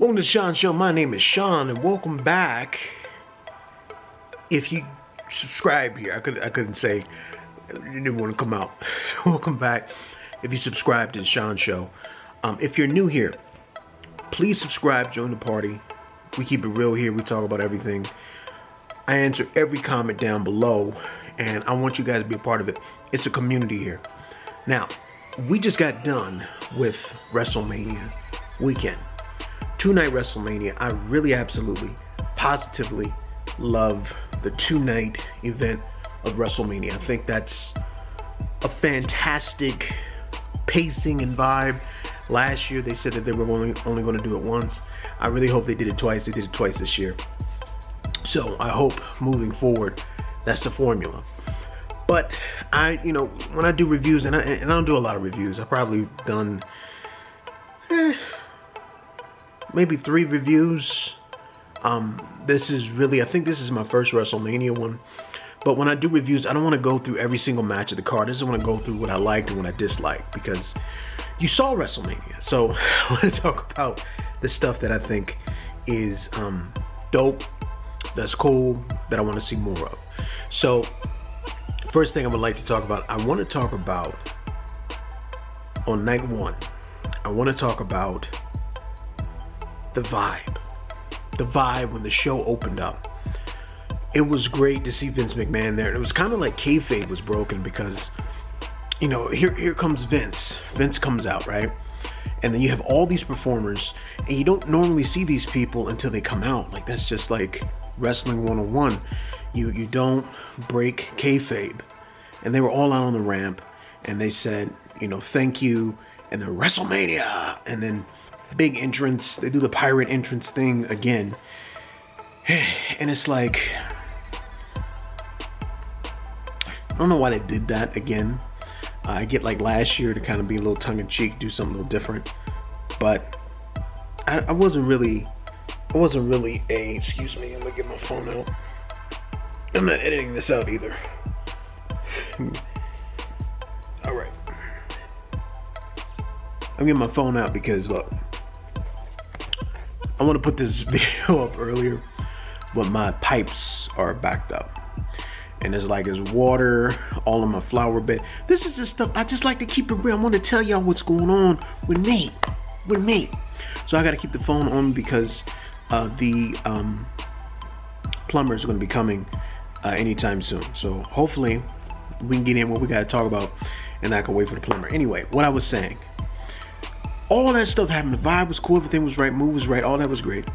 Welcome to the Sean Show. My name is Sean, and welcome back. If you subscribe here, I couldn't say you didn't want to come out. Welcome back. If you subscribe to the Sean Show, if you're new here, please subscribe. Join the party. We keep it real here. We talk about everything. I answer every comment down below, and I want you guys to be a part of it. It's a community here. Now, we just got done with WrestleMania weekend. Two-night WrestleMania. I really absolutely, positively love the two-night event of WrestleMania. I think that's a fantastic pacing and vibe. Last year they said that they were only going to do it once. I really hope they did it twice. They did it twice this year. So I hope moving forward that's the formula. But when I do reviews, and I don't do a lot of reviews. I've probably done maybe 3 reviews. This is really, I think this is my first WrestleMania one. But when I do reviews, I don't want to go through every single match of the card. I just want to go through what I liked and what I disliked, because you saw WrestleMania. So I want to talk about the stuff that I think is dope, that's cool, that I want to see more of. So first thing I would like to talk about, I want to talk about on night one, I want to talk about the vibe when the show opened up. It was great to see Vince McMahon there. And it was kind of like kayfabe was broken, because here comes Vince comes out, right? And then you have all these performers, and you don't normally see these people until they come out. Like, that's just like wrestling 101. You don't break kayfabe. And they were all out on the ramp, and they said, thank you, and then WrestleMania, and then big entrance. They do the pirate entrance thing again, and it's like, I don't know why they did that again. I get like last year to kind of be a little tongue-in-cheek, do something a little different, but I wasn't really a, excuse me, I'm gonna get my phone out. I'm not editing this out either. All right, I'm getting my phone out because look, I want to put this video up earlier, but my pipes are backed up, and there's water all in my flower bed. This is just stuff I just like to keep it real. I want to tell y'all what's going on with me. So I got to keep the phone on, because the plumber is going to be coming anytime soon. So hopefully we can get in what we got to talk about, and I can wait for the plumber. Anyway, what I was saying, all that stuff happened. The vibe was cool, everything was right, move was right, all that was great.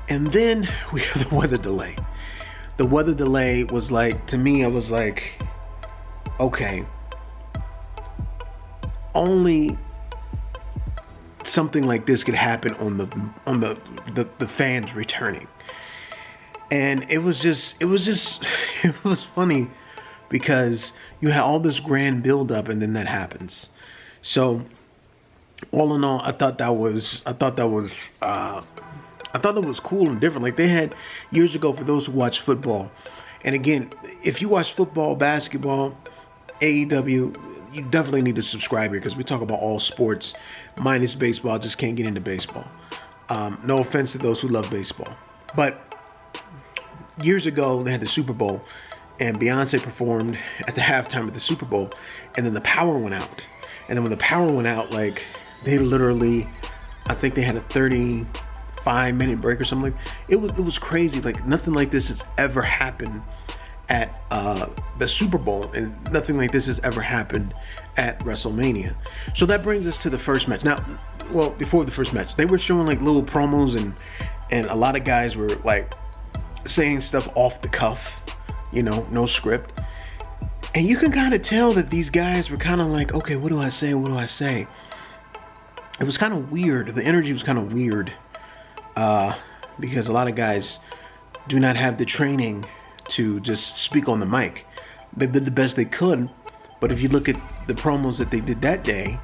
And then we have the weather delay. The weather delay was like, to me, I was like, okay, only something like this could happen on the fans returning. And it was funny, because you had all this grand build up, and then that happens. So all in all, I thought that was cool and different. Like they had years ago, for those who watch football. And again, if you watch football, basketball, AEW, you definitely need to subscribe here, because we talk about all sports minus baseball. Just can't get into baseball. No offense to those who love baseball, but years ago they had the Super Bowl, and Beyonce performed at the halftime of the Super Bowl, and then the power went out. And then when the power went out, like, they literally, I think they had a 35-minute break or something. It was crazy. Like, nothing like this has ever happened at the Super Bowl, and nothing like this has ever happened at WrestleMania. So that brings us to the first match. Now, well, before the first match, they were showing like little promos, and a lot of guys were like saying stuff off the cuff, no script. And you can kind of tell that these guys were kind of like, okay, what do I say? What do I say? It was kind of weird. The energy was kind of weird, because a lot of guys do not have the training to just speak on the mic. They did the best they could, but if you look at the promos that they did that day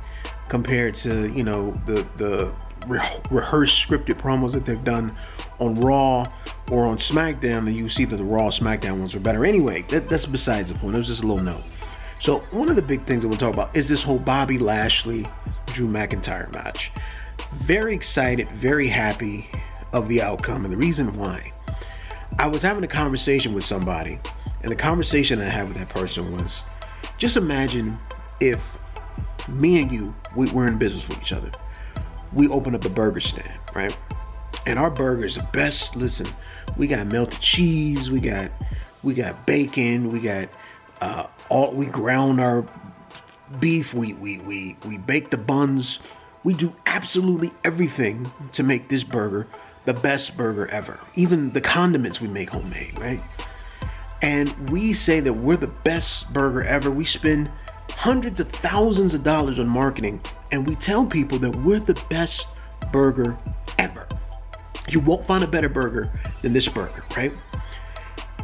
compared to, the rehearsed scripted promos that they've done on Raw or on SmackDown, then you see that the Raw SmackDown ones were better. Anyway, that's besides the point. It was just a little note. So one of the big things that we'll talk about is this whole Bobby Lashley Drew McIntyre match. Very excited, very happy of the outcome, and the reason why. I was having a conversation with somebody, and the conversation I had with that person was, just imagine if me and you, we're in business with each other. We open up a burger stand, right? And our burgers the best. Listen, we got melted cheese, we got bacon, we got we ground our beef, we bake the buns. We do absolutely everything to make this burger the best burger ever. Even the condiments we make homemade, right? And we say that we're the best burger ever. We spend hundreds of thousands of dollars on marketing, and we tell people that we're the best burger ever. You won't find a better burger than this burger, right?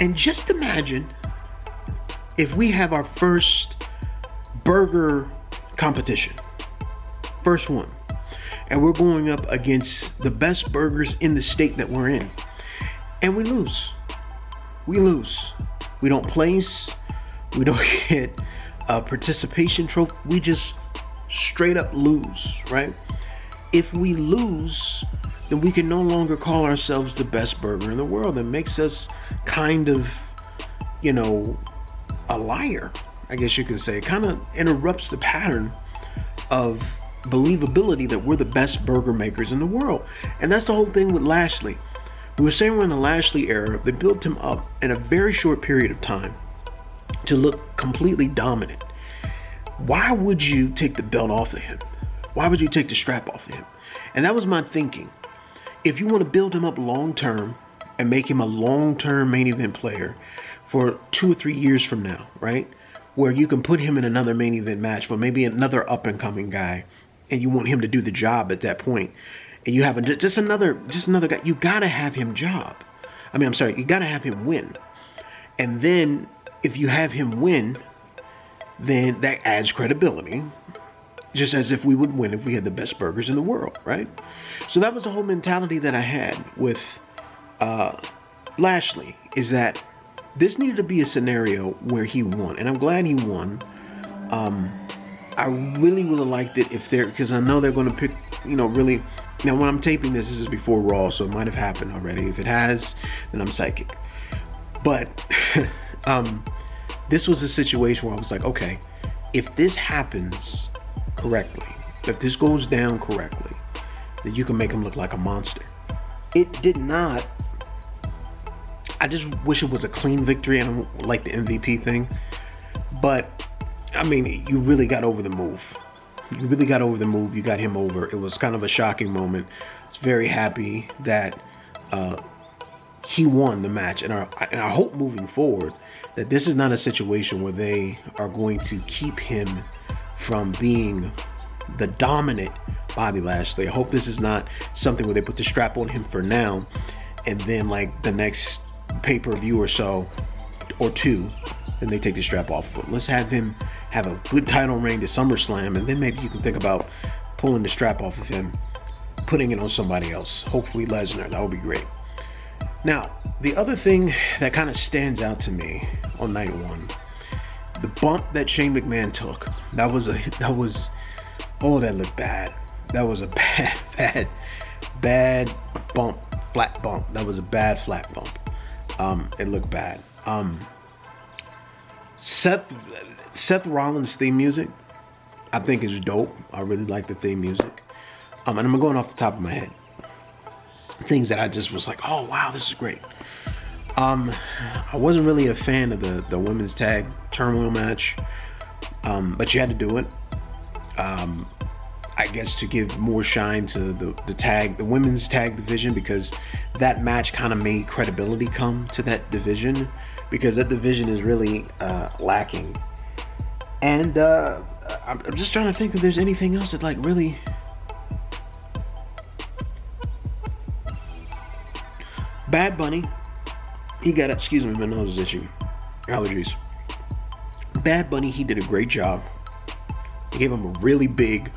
And just imagine if we have our first burger competition, first one, and we're going up against the best burgers in the state that we're in, and we lose. We lose. We don't place. We don't get a participation trophy. We just straight up lose, right? If we lose, then we can no longer call ourselves the best burger in the world. That makes us kind of, a liar, I guess you could say. It kind of interrupts the pattern of believability that we're the best burger makers in the world. And that's the whole thing with Lashley. We were saying we're in the Lashley era. They built him up in a very short period of time to look completely dominant. Why would you take the belt off of him? Why would you take the strap off of him? And that was my thinking. If you want to build him up long term and make him a long-term main event player for 2 or 3 years from now, right? Where you can put him in another main event match for maybe another up-and-coming guy, and you want him to do the job at that point, and you have just another guy, you gotta have him you gotta have him win. And then if you have him win, then that adds credibility, just as if we would win if we had the best burgers in the world, right? So that was the whole mentality that I had with Lashley, is that this needed to be a scenario where he won, and I'm glad he won. I really would have liked it if because I know they're going to pick, really. Now, when I'm taping this is before Raw, so it might have happened already. If it has, then I'm psychic. But this was a situation where I was like, okay, if this happens correctly, if this goes down correctly, then you can make him look like a monster. It did not. I just wish it was a clean victory. I don't like the MVP thing. But, you really got over the move. You got him over. It was kind of a shocking moment. I was very happy that he won the match. And I hope moving forward that this is not a situation where they are going to keep him from being the dominant Bobby Lashley. I hope this is not something where they put the strap on him for now, and then like the next pay-per-view or so, or two, then they take the strap off. But let's have him have a good title reign to SummerSlam, and then maybe you can think about pulling the strap off of him, putting it on somebody else. Hopefully Lesnar. That would be great. Now, the other thing that kind of stands out to me on night one, the bump that Shane McMahon took. That looked bad. That was a bad bump, flat bump. That was a bad flat bump. It looked bad. Seth Rollins' theme music, I think is dope. I really like the theme music. And I'm going off the top of my head. Things that I just was like, oh wow, this is great. I wasn't really a fan of the women's tag turmoil match, but you had to do it. I guess to give more shine to the women's tag division, because that match kind of made credibility come to that division, because that division is really lacking. And I'm just trying to think if there's anything else that like really. Bad Bunny, he got, excuse me, my nose is itchy, allergies. Bad Bunny, he did a great job. They gave him a really big,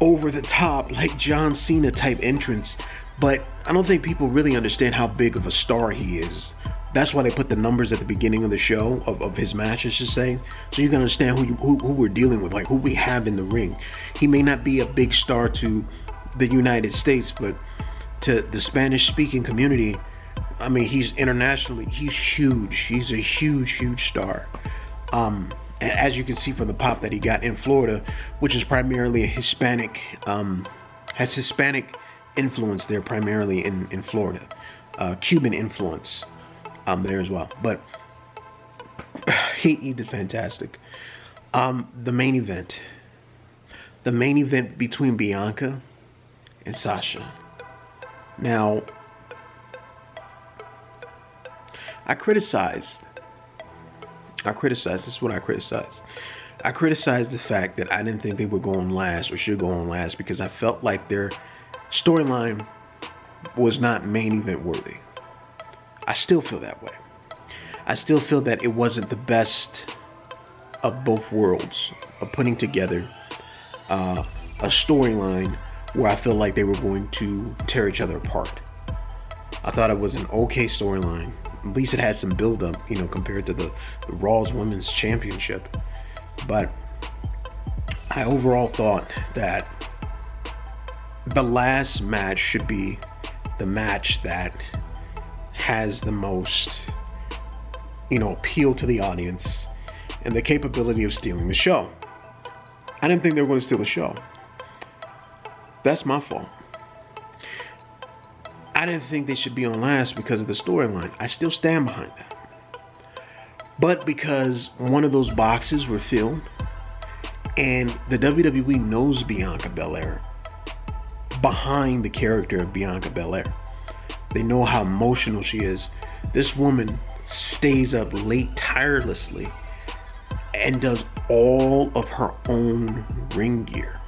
over the top, like John Cena type entrance, but I don't think people really understand how big of a star he is. That's why they put the numbers at the beginning of the show, of his match, I should say, so you can understand who we're dealing with, like who we have in the ring. He may not be a big star to the United States, but to the Spanish-speaking community. I mean, he's internationally, he's huge. He's a huge star. And as you can see from the pop that he got in Florida, which is primarily a Hispanic, has Hispanic influence there primarily in Florida. Cuban influence there as well. But he did fantastic. The main event between Bianca and Sasha. Now, I criticized, this is what I criticized. I criticized the fact that I didn't think they would go on last or should go on last, because I felt like their storyline was not main event worthy. I still feel that way. I still feel that it wasn't the best of both worlds of putting together a storyline where I feel like they were going to tear each other apart. I thought it was an okay storyline. At least it had some build-up, you know, compared to the Raw's Women's Championship. But I overall thought that the last match should be the match that has the most, you know, appeal to the audience and the capability of stealing the show. I didn't think they were going to steal the show. That's my fault. I didn't think they should be on last because of the storyline. I still stand behind that. But because one of those boxes were filled, and the WWE knows Bianca Belair behind the character of Bianca Belair. They know how emotional she is. This woman stays up late tirelessly and does all of her own ring gear.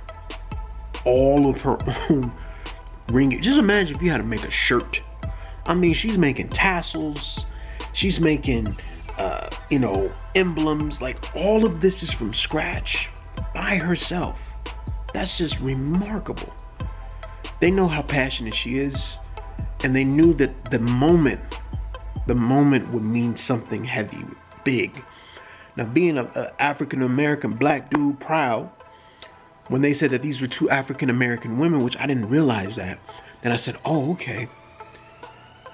All of her own ring gear. Just imagine if you had to make a shirt. I mean, she's making tassels. She's making, you know, emblems. Like, all of this is from scratch by herself. That's just remarkable. They know how passionate she is, and they knew that the moment would mean something heavy, big. Now, being an African-American black dude, proud, when they said that these were two African-American women, which I didn't realize that, then I said, oh, okay,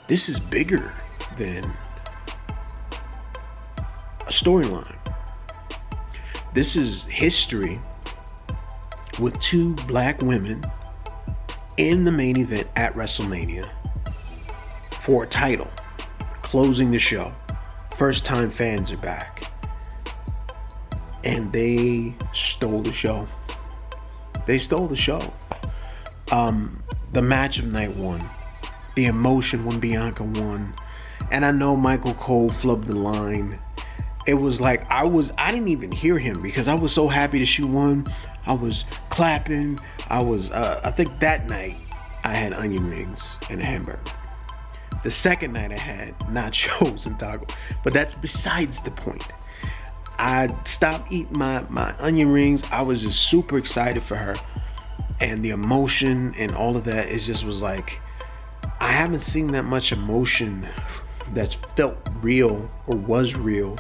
this is bigger than a storyline. This is history with two black women in the main event at WrestleMania for a title, closing the show. First time fans are back. And they stole the show. They stole the show. The match of night one, the emotion when Bianca won, and I know Michael Cole flubbed the line. It was like I didn't even hear him because I was so happy that she won. I was clapping. I think that night I had onion rings and a hamburger. The second night I had nachos and taco, but that's besides the point. I stopped eating my onion rings. I was just super excited for her, and the emotion and all of that, it just was like, I haven't seen that much emotion that's felt real or was real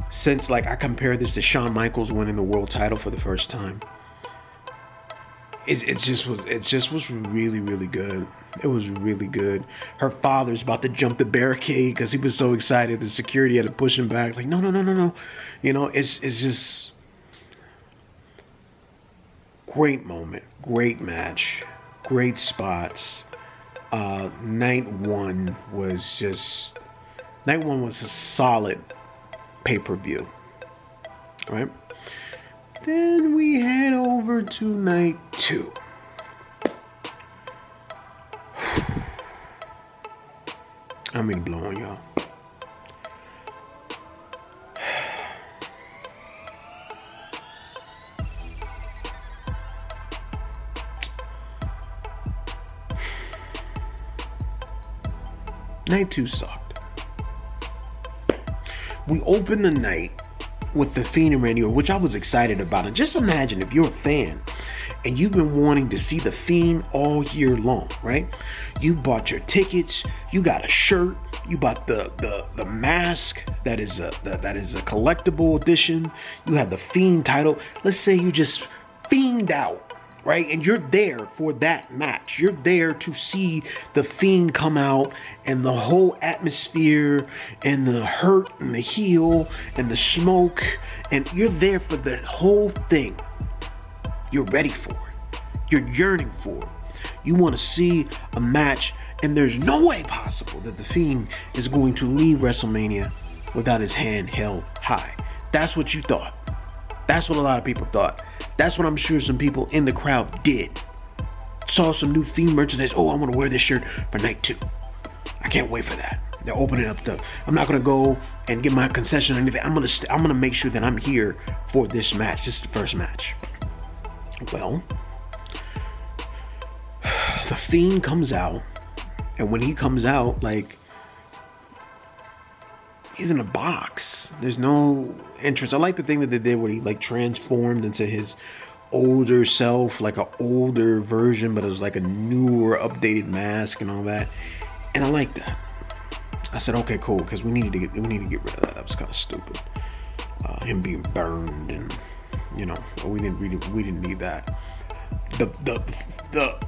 since, like, I compare this to Shawn Michaels winning the world title for the first time. It just was really, really good. It was really good. Her father's about to jump the barricade because he was so excited. The security had to push him back. Like, no. You know, it's just great moment, great match, great spots. Night one was a solid pay-per-view, right? Then we head over to night two. I'm in blow on y'all. Night two sucked. We opened the night with The Fiend and Randy Orton, which I was excited about. And just imagine if you're a fan and you've been wanting to see The Fiend all year long, right? You bought your tickets, you got a shirt, you bought the mask that is a collectible edition. You have the Fiend title. Let's say you just fiend out right? And you're there for that match. You're there to see the Fiend come out and the whole atmosphere and the hurt and the heel and the smoke. And you're there for the whole thing. You're ready for it. You're yearning for it. You want to see a match, and there's no way possible that the Fiend is going to leave WrestleMania without his hand held high. That's what you thought. That's what a lot of people thought. That's what I'm sure some people in the crowd did. Saw some new Fiend merchandise. Oh, I want to wear this shirt for night 2. I can't wait for that. They're opening up the. I'm not gonna go and get my concession or anything. I'm gonna make sure that I'm here for this match. This is the first match. Well, the Fiend comes out, and when he comes out, like, he's in a box. There's no entrance. I like the thing that they did where he like transformed into his older self, like an older version, but it was like a newer, updated mask and all that. And I like that. I said, okay, cool, because we needed to get rid of that. That was kind of stupid. Him being burned, and we didn't need that. The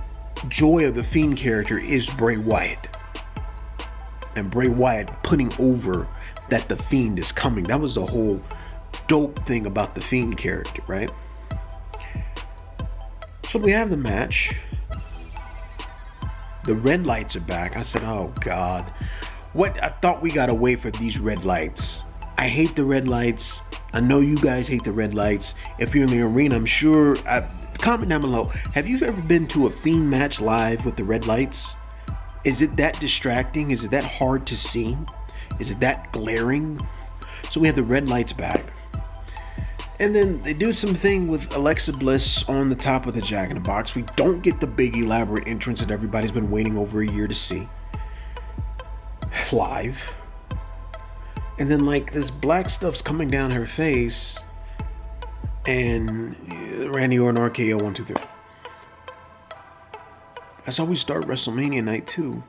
joy of the Fiend character is Bray Wyatt, and Bray Wyatt putting over that the Fiend is coming. That was the whole dope thing about the Fiend character, right? So we have the match. The red lights are back. I said, oh God. What? I thought we gotta wait for these red lights. I hate the red lights. I know you guys hate the red lights. If you're in the arena, I'm sure, comment down below. Have you ever been to a Fiend match live with the red lights? Is it that distracting? Is it that hard to see? Is it that glaring? So we have the red lights back. And then they do something with Alexa Bliss on the top of the Jack in the Box. We don't get the big elaborate entrance that everybody's been waiting over a year to see live. And then like this black stuff's coming down her face, and Randy Orton RKO 1, 2, 3. That's how we start WrestleMania Night 2.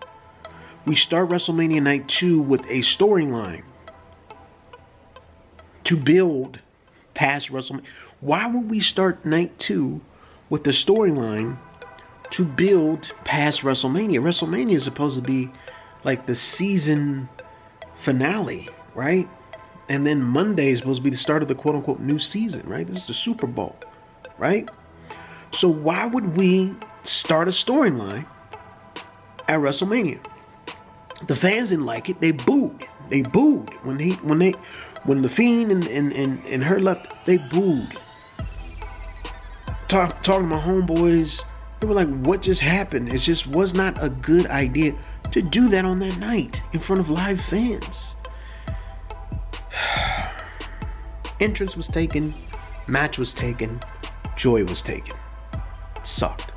We start WrestleMania Night 2 with a storyline to build past WrestleMania. Why would we start Night 2 with the storyline to build past WrestleMania? WrestleMania is supposed to be like the season finale, right? And then Monday is supposed to be the start of the quote-unquote new season, right? This is the Super Bowl, right? So why would we start a storyline at WrestleMania? The fans didn't like it. They booed. They booed when the Fiend and her left. They booed. Talking to my homeboys, they were like, "What just happened?" It just was not a good idea to do that on that night in front of live fans. Entrance was taken, match was taken, joy was taken. Sucked.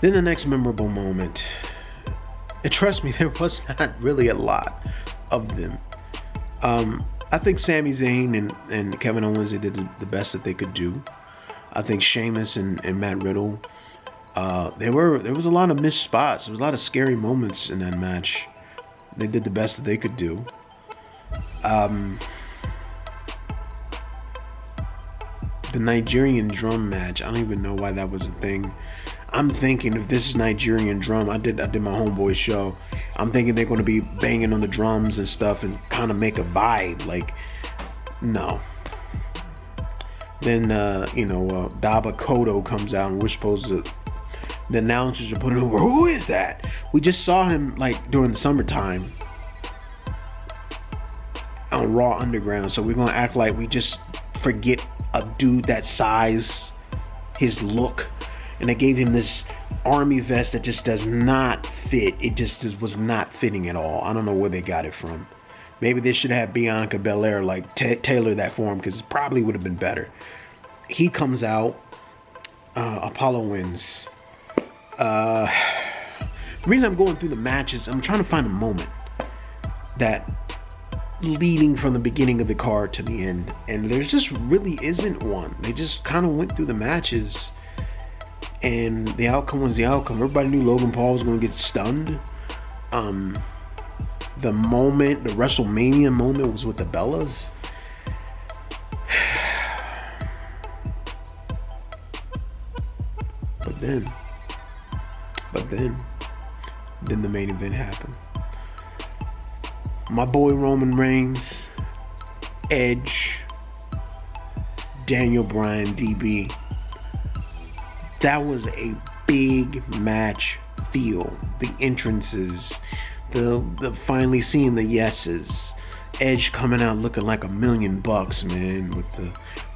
Then the next memorable moment. And trust me, there was not really a lot of them. I think Sami Zayn and Kevin Owens, they did the best that they could do. I think Sheamus and Matt Riddle, there was a lot of missed spots. There was a lot of scary moments in that match. They did the best that they could do. The Nigerian drum match, I don't even know why that was a thing. I'm thinking if this is Nigerian drum, I did my homeboy show. I'm thinking they're going to be banging on the drums and stuff and kind of make a vibe. Like, no. Then, Daba Kodo comes out and we're supposed to, the announcers are putting over, who is that? We just saw him like during the summertime on Raw Underground. So we're going to act like we just forget a dude that size, his look. And they gave him this army vest that just does not fit. It just was not fitting at all. I don't know where they got it from. Maybe they should have Bianca Belair like tailor that for him, because it probably would have been better. He comes out. Apollo wins. The reason I'm going through the matches, I'm trying to find a moment that leading from the beginning of the card to the end, and there just really isn't one. They just kind of went through the matches, and the outcome was the outcome. Everybody knew Logan Paul was going to get stunned. The WrestleMania moment was with the Bellas. then the main event happened. My boy Roman Reigns, Edge, Daniel Bryan, DB. That was a big match feel. The entrances, the finally seeing the yeses. Edge coming out looking like $1,000,000, man,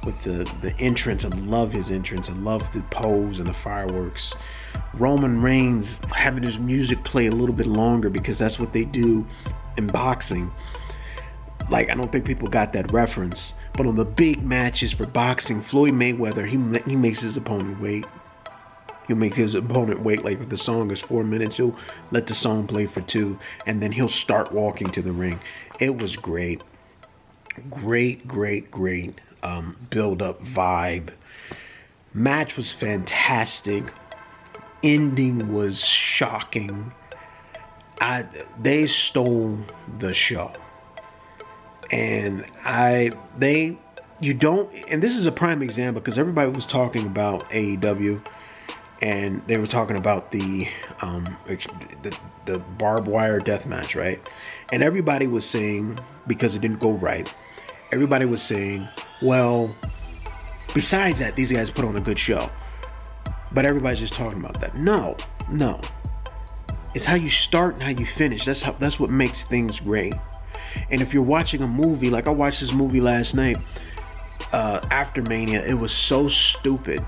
with the entrance. I love his entrance. I love the pose and the fireworks. Roman Reigns having his music play a little bit longer because that's what they do in boxing. Like, I don't think people got that reference, but on the big matches for boxing, Floyd Mayweather, he makes his opponent wait. He'll make his opponent wait. Like, if the song is 4 minutes, he'll let the song play for 2, and then he'll start walking to the ring. It was great. Great build-up vibe. Match was fantastic. Ending was shocking. They stole the show. And you don't, and this is a prime example because everybody was talking about AEW, and they were talking about the barbed wire death match, right? And everybody was saying, because it didn't go right, everybody was saying, well, besides that, these guys put on a good show. But everybody's just talking about that. No. It's how you start and how you finish. That's what makes things great. And if you're watching a movie, like I watched this movie last night, after Mania, it was so stupid.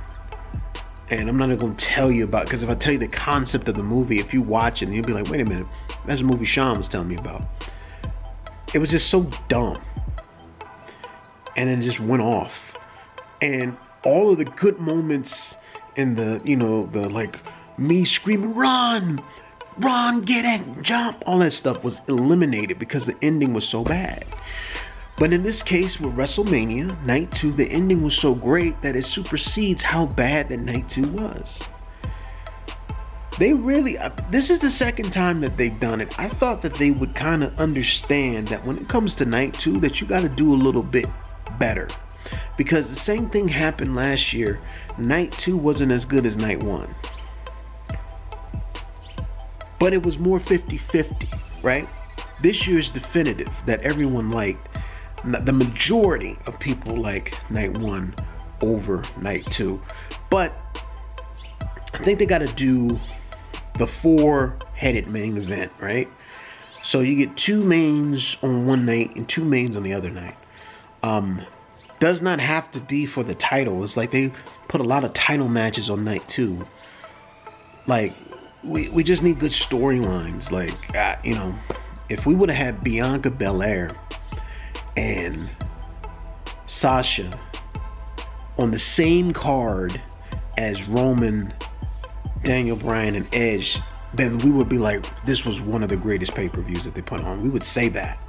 And I'm not going to tell you about, because if I tell you the concept of the movie, if you watch it, you'll be like, wait a minute, that's the movie Sean was telling me about. It was just so dumb. And then it just went off. And all of the good moments in the like me screaming, run, get it, jump, all that stuff was eliminated because the ending was so bad. But in this case, with WrestleMania Night 2, the ending was so great that it supersedes how bad that Night 2 was. They really, this is the second time that they've done it. I thought that they would kind of understand that when it comes to Night 2, that you got to do a little bit better. Because the same thing happened last year. Night 2 wasn't as good as Night 1. But it was more 50-50, right? This year's definitive that everyone liked. The majority of people like Night 1 over Night 2. But I think they got to do the 4-headed main event, right? So you get 2 mains on one night and 2 mains on the other night. Does not have to be for the title. It's like they put a lot of title matches on Night 2. Like, we just need good storylines. Like, if we would have had Bianca Belair and Sasha on the same card as Roman, Daniel Bryan, and Edge, then we would be like, this was one of the greatest pay-per-views that they put on. We would say that.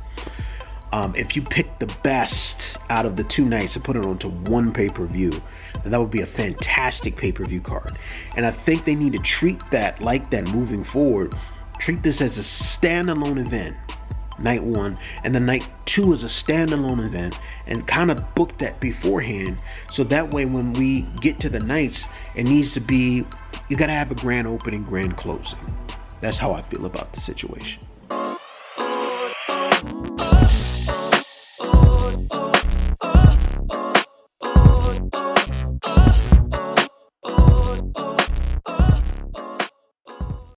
If you pick the best out of the 2 nights and put it onto one pay-per-view, then that would be a fantastic pay-per-view card. And I think they need to treat that like that moving forward. Treat this as a standalone event, Night 1, and then Night 2 is a standalone event, and kind of book that beforehand, so that way when we get to the nights, it needs to be, you got to have a grand opening, grand closing. That's how I feel about the situation.